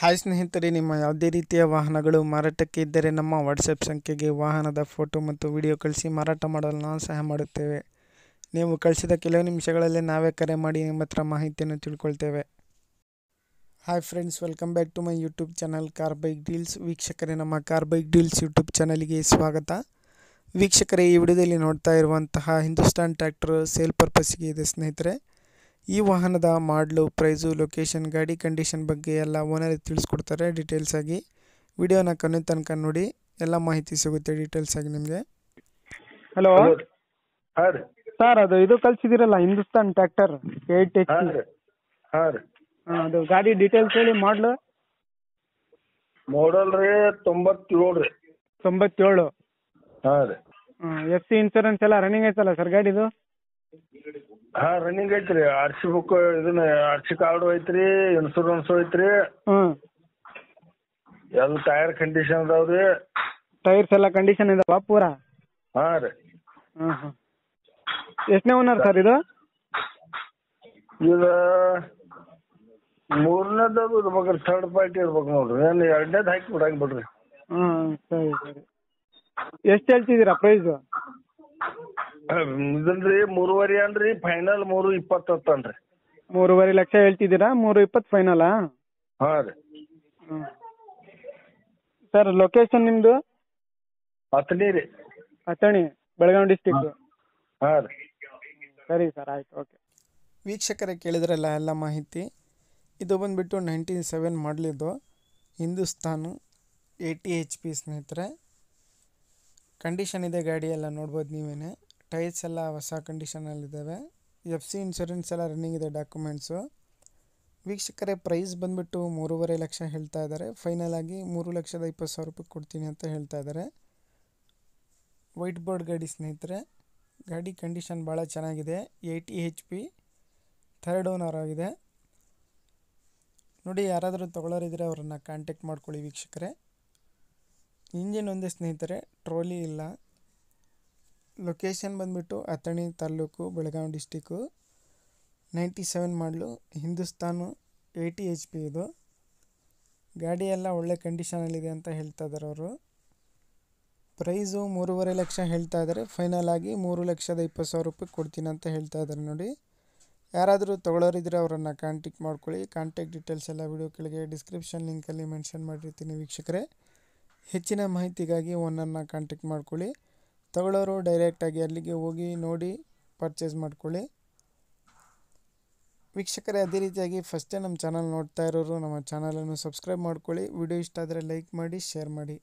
Hi ಸ್ನೇಹಿತರೆ, ನಿಮ್ಮ ಯಾವುದೇ ರೀತಿಯ ವಾಹನಗಳು ಮಾರಾಟಕ್ಕೆ ಇದ್ದರೆ ನಮ್ಮ ವಾಟ್ಸಪ್ ಸಂಖ್ಯೆಗೆ ವಾಹನದ ಫೋಟೋ ಮತ್ತು ವಿಡಿಯೋ ಕಳಿಸಿ ಮಾರಾಟ ಮಾಡಲು ನಾವು ಸಹಾಯ ಮಾಡುತ್ತೇವೆ. ನೀವು ಕಳಿಸಿದ ಕೆಲವು ನಿಮಿಷಗಳಲ್ಲಿ ನಾವೇ ಕರೆ ಮಾಡಿ ನಿಮ್ಮ ಹತ್ರ ಮಾಹಿತಿಯನ್ನು ತಿಳ್ಕೊಳ್ತೇವೆ. Hi friends, welcome back to my YouTube channel car bike deals. ವೀಕ್ಷಕರೇ, ನಮ್ಮ ಕಾರ್ ಬೈಕ್ ಡೀಲ್ಸ್ ಯೂಟ್ಯೂಬ್ ಚಾನಲ್ಗೆ ಸ್ವಾಗತ. ವೀಕ್ಷಕರೇ, ಈ ವಿಡಿಯೋದಲ್ಲಿ ನೋಡ್ತಾ ಇರುವಂತಹ ಹಿಂದೂಸ್ತಾನ್ ಟ್ರ್ಯಾಕ್ಟರ್ ಸೇಲ್ ಪರ್ಪಸ್ಗೆ ಇದೆ ಸ್ನೇಹಿತರೆ. ಈ ವಾಹನದ ಮಾಡಲು, ಪ್ರೈಸು, ಲೊಕೇಶನ್, ಗಾಡಿ ಕಂಡೀಷನ್ ಬಗ್ಗೆ ಎಲ್ಲ ಓನರ್ ತಿಳಿಸ್ಕೊಡ್ತಾರೆ ಡೀಟೇಲ್ಸ್ ಆಗಿ. ವಿಡಿಯೋನ ಕೊನೆ ತನಕ ನೋಡಿ, ಎಲ್ಲ ಮಾಹಿತಿ ಸಿಗುತ್ತೆ ಡೀಟೇಲ್ಸ್ ಆಗಿ ನಿಮಗೆ. ಹಲೋ ಸರ್, ಇದು ಕಳಿಸಿದಿರಲ್ಲ ಹಿಂದೂಸ್ತಾನ್ ಟ್ರ್ಯಾಕ್ಟರ್ 8 HP. ಅದು ಗಾಡಿ ಡೀಟೇಲ್ಸ್ ಹೇಳಿ. ಮಾಡಲ್ ರೀ 97 ರೀ. 97. ಹಾಂ ರೀ. FC ಇನ್ಸೂರೆನ್ಸ್ ಎಲ್ಲ ರನ್ನಿಂಗ್ ಐತಲ್ಲ ಸರ್ ಗಾಡಿದು? ಹಾಂ, ರನ್ನಿಂಗ್ ಐತ್ರಿ. RC ಬುಕ್ ಇದನ್ನ RC ಕಾರ್ಡು ಐತ್ರಿ, ಇನ್ಸೂರೆನ್ಸ್ ಐತ್ರಿ. ಎಲ್ಲ ಟೈರ್ ಕಂಡೀಷನ್ ಅದಾವ್ರಿ. ಟೈರ್ಸ್ ಎಲ್ಲ ಕಂಡೀಷನ್ ಇದಾವ ಪೂರಾ? ಹಾಂ ರೀ. ಎಷ್ಟನೇ ಓನರ್ ಸರ್ ಇದು? ಇದು ಮೂರನೇದು ಇರ್ಬೇಕ್ರಿ, ಥರ್ಡ್ ಪಾರ್ಟಿ ಇರ್ಬೇಕು ನೋಡ್ರಿ. ನಾನು ಎರಡನೇದು ಹಾಕಿ ಬಿಡಂಗ್ ಬಿಡ್ರಿ. ಸರಿ ಸರಿ. ಎಷ್ಟು ಹೇಳ್ತಿದ್ದೀರಾ ಪ್ರೈಸು? ಇದನ್ರಿ 3.5 ಅನ್ರಿ, ಫೈನಲ್ 3.20 ಅತ್ತನ್ರಿ. 3.5 ಲಕ್ಷ ಹೇಳ್ತಿದ್ದೀರಾ, 3.20 ಫೈನಲಾ? ಹಾಂ ರೀ. ಸರ್, ಲೊಕೇಶನ್ ನಿಮ್ಮದು? ಅತನಿ ರೀ. ಅಥಣಿ, ಬೆಳಗಾವಿ ಡಿಸ್ಟಿಕ್. ಹಾಂ ರೀ. ಸರಿ ಸರ್, ಆಯ್ತು, ಓಕೆ. ವೀಕ್ಷಕರೇ, ಕೇಳಿದ್ರಲ್ಲ ಎಲ್ಲ ಮಾಹಿತಿ. ಇದು ಬಂದುಬಿಟ್ಟು 97 ಮಾಡಲಿದ್ದು ಹಿಂದೂಸ್ತಾನು 80 HP ಸ್ನೇಹಿತರೆ. ಕಂಡೀಷನ್ ಇದೆ, ಗಾಡಿ ಎಲ್ಲ ನೋಡ್ಬೋದು ನೀವೇ. ಟೈರ್ಸ್ ಎಲ್ಲ ಹೊಸ ಕಂಡೀಷನಲ್ಲಿದ್ದಾವೆ. FC ಇನ್ಶೂರೆನ್ಸ್ ಎಲ್ಲ ರನ್ನಿಂಗ್ ಇದೆ, ಡಾಕ್ಯುಮೆಂಟ್ಸು. ವೀಕ್ಷಕರೇ, ಪ್ರೈಸ್ ಬಂದುಬಿಟ್ಟು 3.5 ಲಕ್ಷ ಹೇಳ್ತಾ ಇದ್ದಾರೆ. ಫೈನಲ್ ಆಗಿ 3,20,000 ರೂಪಾಯಿ ಕೊಡ್ತೀನಿ ಅಂತ ಹೇಳ್ತಾ ಇದ್ದಾರೆ. ವೈಟ್ ಬೋರ್ಡ್ ಗಾಡಿ ಸ್ನೇಹಿತರೆ. ಗಾಡಿ ಕಂಡೀಷನ್ ಭಾಳ ಚೆನ್ನಾಗಿದೆ. 80 HP, ಥರ್ಡ್ ಓನರ್ ಆಗಿದೆ ನೋಡಿ. ಯಾರಾದರೂ ತೊಗೊಳೋರಿದ್ರೆ ಅವರನ್ನು ಕಾಂಟ್ಯಾಕ್ಟ್ ಮಾಡ್ಕೊಳ್ಳಿ ವೀಕ್ಷಕರೇ. ಇಂಜಿನ್ ಒಂದೇ ಸ್ನೇಹಿತರೆ, ಟ್ರೋಲಿ ಇಲ್ಲ. ಲೊಕೇಶನ್ ಬಂದುಬಿಟ್ಟು ಅಥಣಿ ತಾಲೂಕು, ಬೆಳಗಾವಿ ಡಿಸ್ಟಿಕ್ಕು. 97 ಮಾಡಲು, ಹಿಂದೂಸ್ತಾನು 80 HP ಇದು. ಗಾಡಿ ಎಲ್ಲ ಒಳ್ಳೆ ಕಂಡೀಷನಲ್ಲಿದೆ ಅಂತ ಹೇಳ್ತಾ ಇದ್ದಾರೆ ಅವರು. ಪ್ರೈಸು 3.5 ಲಕ್ಷ ಹೇಳ್ತಾ ಇದ್ದಾರೆ. ಫೈನಲ್ ಆಗಿ 3,20,000 ರೂಪಾಯಿ ಕೊಡ್ತೀನಿ ಅಂತ ಹೇಳ್ತಾ ಇದ್ದಾರೆ ನೋಡಿ. ಯಾರಾದರೂ ತೊಗೊಳೋರಿದ್ರೆ ಅವರನ್ನು ಕಾಂಟ್ಯಾಕ್ಟ್ ಮಾಡ್ಕೊಳ್ಳಿ. ಕಾಂಟ್ಯಾಕ್ಟ್ ಡೀಟೇಲ್ಸ್ ಎಲ್ಲ ವಿಡಿಯೋ ಕೆಳಗೆ ಡಿಸ್ಕ್ರಿಪ್ಷನ್ ಲಿಂಕಲ್ಲಿ ಮೆನ್ಷನ್ ಮಾಡಿರ್ತೀನಿ ವೀಕ್ಷಕರೇ. ಹೆಚ್ಚಿನ ಮಾಹಿತಿಗಾಗಿ ಓನರ್ನ ಕಾಂಟ್ಯಾಕ್ಟ್ ಮಾಡ್ಕೊಳ್ಳಿ. ತೊಗೊಳ್ಳೋರು ಡೈರೆಕ್ಟಾಗಿ ಅಲ್ಲಿಗೆ ಹೋಗಿ ನೋಡಿ ಪರ್ಚೇಸ್ ಮಾಡ್ಕೊಳ್ಳಿ ವೀಕ್ಷಕರೇ. ಅದೇ ರೀತಿಯಾಗಿ ಫಸ್ಟೇ ನಮ್ಮ ಚಾನಲ್ ನೋಡ್ತಾ ಇರೋರು ನಮ್ಮ ಚಾನಲನ್ನು ಸಬ್ಸ್ಕ್ರೈಬ್ ಮಾಡ್ಕೊಳ್ಳಿ. ವಿಡಿಯೋ ಇಷ್ಟ ಆದರೆ ಲೈಕ್ ಮಾಡಿ, ಶೇರ್ ಮಾಡಿ.